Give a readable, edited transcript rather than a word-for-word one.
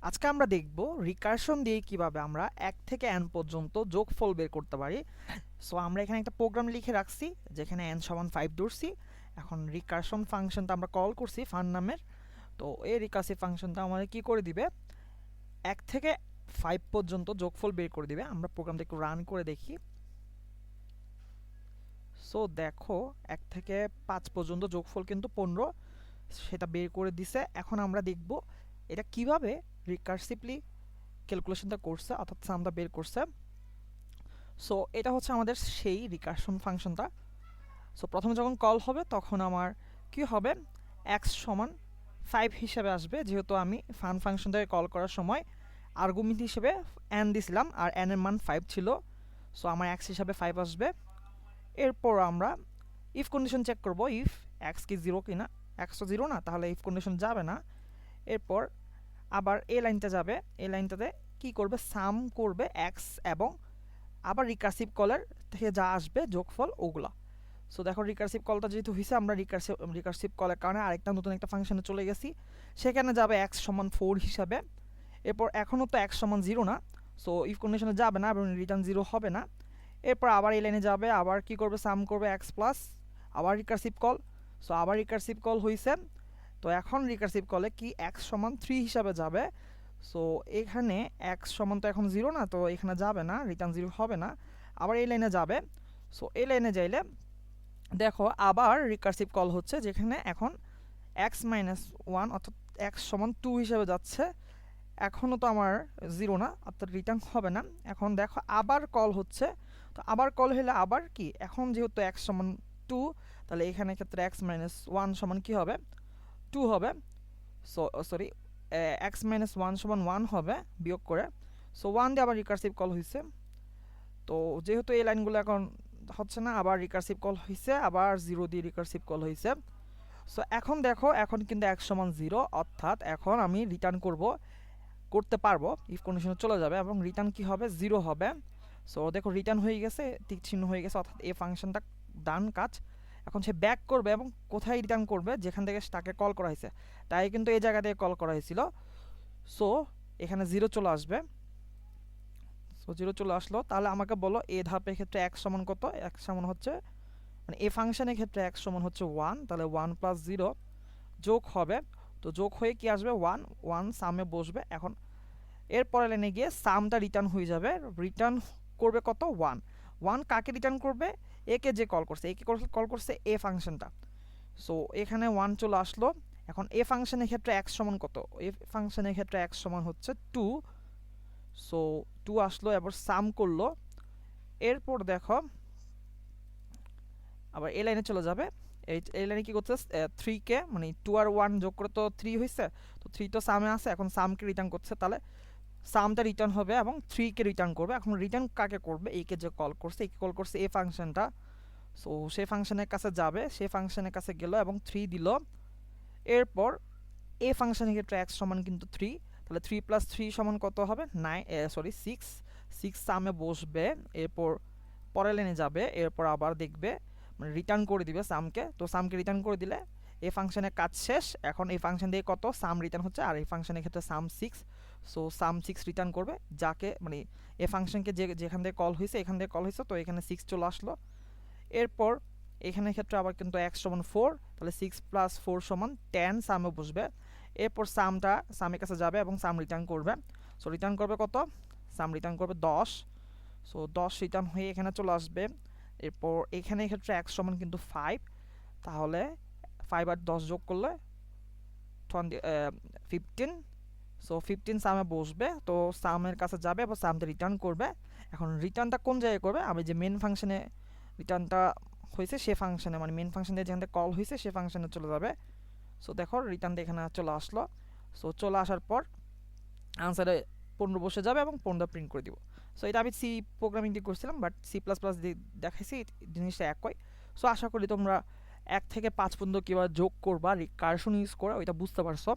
আজকে আমরা দেখব রিকারশন দিয়ে কিভাবে আমরা 1 থেকে n পর্যন্ত যোগফল বের করতে পারি। সো আমরা এখানে একটা প্রোগ্রাম লিখে রাখছি যেখানে n সমান 5 ধরছি। এখন রিকারশন ফাংশনটা আমরা কল করছি ফান নামের। তো এই রিকার্সিভ ফাংশনটা আমাদের কি করে দিবে, 1 থেকে 5 পর্যন্ত যোগফল বের করে দিবে। আমরা প্রোগ্রামটা একটু রান করে দেখি। সো দেখো 1 থেকে 5 পর্যন্ত যোগফল কিন্তু 15, সেটা বের করে দিছে। এখন আমরা দেখব এটা কিভাবে রিকার্সিভলি ক্যালকুলেশনটা করছে, অর্থাৎ সামটা বের করছে। সো এটা হচ্ছে আমাদের সেই রিকারশন ফাংশনটা। সো প্রথমে যখন কল হবে তখন আমার কি হবে, x সমান 5 হিসেবে আসবে, যেহেতু আমি ফান ফাংশনটাকে কল করার সময় আর্গুমেন্ট হিসেবে n দিছিলাম আর n এর মান 5 ছিল। সো আমার x হিসাবে 5 আসবে। এরপর আমরা ইফ কন্ডিশন চেক করব, ইফ x কি 0 কিনা। x তো 0 না, তাহলে ইফ কন্ডিশন যাবে না। এরপর আবার এই লাইনটা যাবে, এই লাইনটাতে কি করবে, সাম করবে x এবং আবার রিকার্সিভ কলের থেকে যা আসবে যোগফল ওগুলা। সো দেখো রিকার্সিভ কলটা যেহেতু হয়েছে, আমরা রিকার্সিভ কলের কারণে আরেকটা নতুন একটা ফাংশনে চলে গেছি, সেখানে যাবে x সমান 4 হিসাবে। এরপর এখনও তো x সমান 0 না, সো ইফ কন্ডিশনে যাবে না এবং রিটার্ন 0 হবে না। এরপর আবার এই লাইনে যাবে, আবার কি করবে, সাম করবে x প্লাস আবার রিকার্সিভ কল। সো আবার রিকার্সিভ কল হয়েছে, তো এখন রিকার্সিভ কলে কি x সমান 3 হিসাবে যাবে। সো এখানে x সমান তো এখন 0 না, তো এখানে যাবে না, রিটার্ন 0 হবে না। আবার এই লাইনে যাবে। সো এই লাইনে যাইলে দেখো আবার রিকার্সিভ কল হচ্ছে, যেখানে এখন x মাইনাস 1 অর্থাৎ x সমান 2 হিসাবে যাচ্ছে। এখনও তো আমার 0 না, অর্থাৎ রিটার্ন হবে না। এখন দেখো আবার কল হচ্ছে, তো আবার কল হলে আবার কি, এখন যেহেতু x সমান 2, তাহলে এখানে ক্ষেত্রে x মাইনাস 1 সমান কি হবে, 2 হবে। সরি, x মাইনাস 1 সমান 1 হবে বিয়োগ করে। সো 1 দিয়ে আবার রিকার্সিভ কল হয়েছে। তো যেহেতু এই লাইনগুলো এখন হচ্ছে না, আবার রিকার্সিভ কল হয়েছে, আবার 0 দিয়ে রিকার্সিভ কল হয়েছে। সো এখন দেখো এখন কিন্তু x সমান 0, অর্থাৎ এখন আমি রিটার্ন করতে পারবো, ইফ কন্ডিশনে চলে যাবে এবং রিটার্ন কি হবে, 0 হবে। সো দেখো রিটার্ন হয়ে গেছে, টিক চিহ্ন হয়ে গেছে, অর্থাৎ এই ফাংশনটা ডান কাজ। এখন সে ব্যাক করবে এবং কোথায় রিটার্ন করবে, যেখান থেকে তাকে কল করা হয়েছে, তাই কিন্তু এই জায়গা থেকে কল করা হয়েছিল। সো এখানে 0 চলে আসবে। সো 0 চলে আসলো, তাহলে আমাকে বলো এ ধাপের ক্ষেত্রে x সমান কত। x সমান হচ্ছে, মানে এই ফাংশনের ক্ষেত্রে x সমান হচ্ছে 1, তাহলে 1 প্লাস 0 যোগ হবে। তো যোগ হয়ে কি আসবে, 1 1 সামে বসবে। এখন এরপরে লাইনে গিয়ে সামটা রিটার্ন হয়ে যাবে, রিটার্ন করবে কত, 1 1 কাকে রিটার্ন করবে, একে যে কল করছে, একে কল করছে এ ফাংশনটা। সো এখানে 1 চলে আসলো। এখন এ ফাংশনের ক্ষেত্রে x সমান কত, এ ফাংশনের ক্ষেত্রে x সমান হচ্ছে 2। সো 2 আসলো, এবার সাম করলো। এরপর দেখো আবার এই লাইনে চলে যাবে, এই লাইনে কি করছে, 3 কে মানে 2 আর 1 যোগ করে তো 3 হয়েছে, তো 3 তো সামে আছে, এখন সামকে রিটার্ন করছে, তাহলে সামটা রিটার্ন হবে এবং 3 কে রিটার্ন করবে। এখন রিটার্ন কাকে করবে, একে যে কল করছে, একে কল করছে এই ফাংশনটা। সো সেই ফাংশনের কাছে যাবে, সেই ফাংশনের কাছে গেল এবং 3 দিল। এরপর এই ফাংশনের ক্ষেত্রে x সমান কিন্তু 3, তাহলে 3 প্লাস 3 সমান কত হবে, 6 6 সামে বসবে। এরপর পরের লাইনে যাবে, এরপর আবার দেখবে মানে রিটার্ন করে দিবে সামকে। তো সামকে রিটার্ন করে দিলে এই ফাংশনের কাজ শেষ। এখন এই ফাংশন দিয়ে কত, সাম রিটার্ন হচ্ছে, আর এই ফাংশনের ক্ষেত্রে সাম 6। সো সাম 6 রিটার্ন করবে, যাকে মানে এই ফাংশনকে যেখান থেকে কল হয়েছে, এখান থেকে কল হয়েছে, তো এখানে 6 চলে আসলো। এরপর এখানের ক্ষেত্রে আবার কিন্তু x সমান 4, তাহলে 6 প্লাস 4 সমান 10 সামে বসবে। এরপর সামটা সামের কাছে যাবে এবং সাম রিটার্ন করবে। সো রিটার্ন করবে কত, সাম রিটার্ন করবে 10। সো 10 রিটার্ন হয়ে এখানে চলে আসবে। এরপর এখানে ক্ষেত্রে x সমান কিন্তু 5, তাহলে 5 আর 10 যোগ করলে 15। সো 15 সামে বসবে, তো সামের কাছে যাবে এবং সামটা রিটার্ন করবে। এখন রিটার্নটা কোন জায়গায় করবে, আমি যে মেন ফাংশনে রিটার্নটা হয়েছে সে ফাংশনে, মানে মেন ফাংশন দিয়ে যেখান থেকে কল হয়েছে সে ফাংশনে চলে যাবে। সো দেখো রিটার্নটা এখানে চলে আসলো। সো চলে আসার পর আনসারে 15 বসে যাবে এবং 15 প্রিন্ট করে দিব। সো এটা আমি সি প্রোগ্রামিং দিয়ে করছিলাম, বাট C++ দিয়ে দেখাইছি, জিনিসটা একই। সো আশা করি তোমরা 1 থেকে 5 পর্যন্ত কীভাবে যোগ করবা, রিকারশন ইউজ করা, ওইটা বুঝতে পারছো।